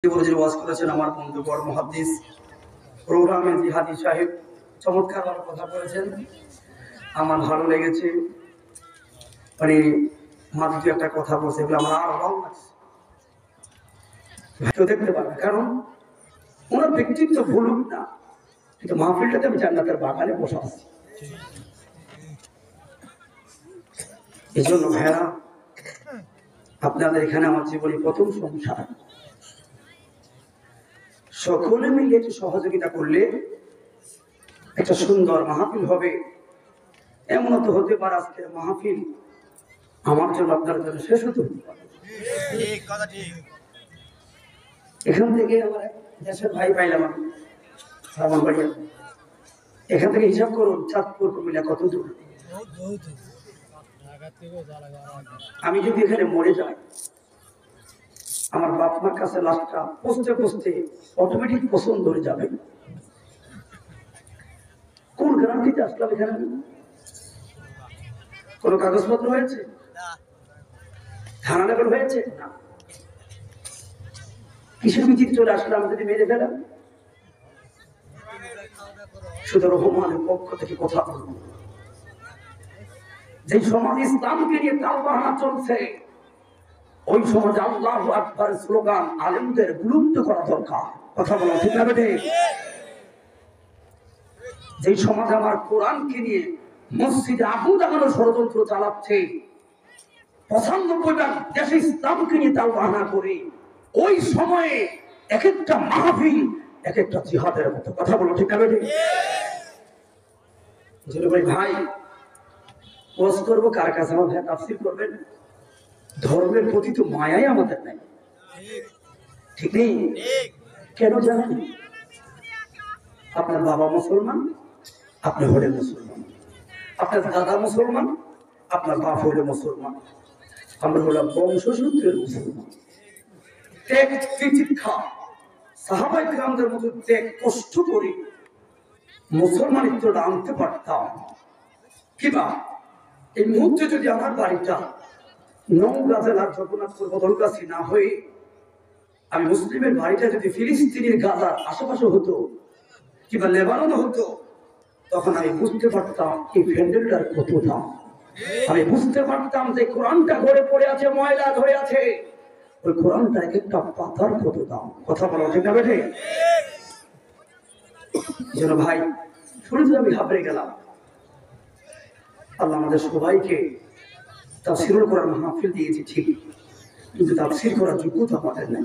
ওয়াজ করেছেন আমার বন্ধু বড় মুহাদ্দিস প্রোগ্রামে জিহাদি সাহেব চমৎকার কথা বলেছেন। আমার ভালো লেগেছে। মানে মাঝে একটা কথা বলছে এগুলো আমার আরো ভালো লাগছে। কেউ দেখতে পারে কারণ ওনার ব্যক্তিত্ব ভুলুক না, কিন্তু মাহফিলটাতে আমি জান্নাতের বাগানে বসে আছি। এই জন্য ভাইরা, আপনাদের এখানে আমার জীবনে প্রথম সংসার, সকলে মিলে একটু সহযোগিতা করলে একটা সুন্দর মাহফিল হবে। এমন তো হতে পারে আজকের মাহফিল আমার জন্য আপনার জন্য শেষ হতে পারে। এখান থেকে আমার দেশের ভাই পাইলাম আমি আমার বাড়ি, এখান থেকে হিসাব করুন চাঁদপুর কুমিল্লা কত দূর। আমি যদি এখানে মরে যাই, আমার বাপ মার কাছে লাশটা পৌঁছতে পৌঁছতে অটোমেটিক পছন্দ হয়ে যাবে। কোন গ্যারান্টিতে আসলাম এখানে? কোন কাগজপত্র হয়েছে? থানা লেভেল হয়েছে না। কিসের ভিত্তিতে চলে আসলাম? যদি মেরে ফেলাম, শুধু রহমানের পক্ষ থেকে কথা বলব। যে সমাজ ইসলামকে নিয়ে তালবাহানা চলছে, ওই সমাজ আল্লাহু আকবার স্লোগান আলেমদের বিলুপ্ত করা দরকার। কথা বলা ঠিক না বেটে? যে সমাজ আমার কোরআনকে নিয়ে মসজিদে আগুন লাগানোর ষড়যন্ত্র চালাচ্ছে, ৯৫ দেশে ইসলামকে নিয়ে তালবাহানা করে, ওই সময়ে এক একটা মাহফিল এক একটা জিহাদের মতো। কথা বলো ঠিক না বেটে? ভাই ওয়াজ করবো কার কাছে? আমার ভাই তাফসীর করবেন। ধর্মের প্রতি তো মায়াই আমাদের নাই, ঠিক নেই? কেন জানেন? আপনার বাবা মুসলমান, আপনি হলে মুসলমান। আপনার দাদা মুসলমান, আপনার বাপ হলে মুসলমান। আমরা হলাম বংশসূত্রের মুসলমান। ত্যাগ তিতিক্ষা সাহাবায়ে কেরামদের মতো ত্যাগ কষ্ট করে মুসলমানিত্বটা আনতে পারতাম। কিবা এই মুহূর্তে যদি আমার বাড়িটা নওগাঁ জেলার জগন্নাথপুর বদলগাছি না হয়ে আমি মুসলিমের বাড়িটা যদি ফিলিস্তিনের গাজার আশেপাশে হতো কিংবা লেবানন হতো, তখন আমি বুঝতে পারতাম এই ফ্যান্ডেলটার কত দাম। আমি বুঝতে পারতাম যে কোরআনটা ঘরে পড়ে আছে, ময়লা ধরে আছে, ওই কোরআনটা এক একটা পাতার কত দাম। কথা বলা ঠিক না বেঠে? যেন ভাই শুনে আমি হাবড়ে গেলাম। আল্লাহ আমাদের সবাইকে তাফসীর করার মাহফিল দিয়েছে ঠিক, কিন্তু তাফসীর করার যোগ্যতা আমাদের নাই।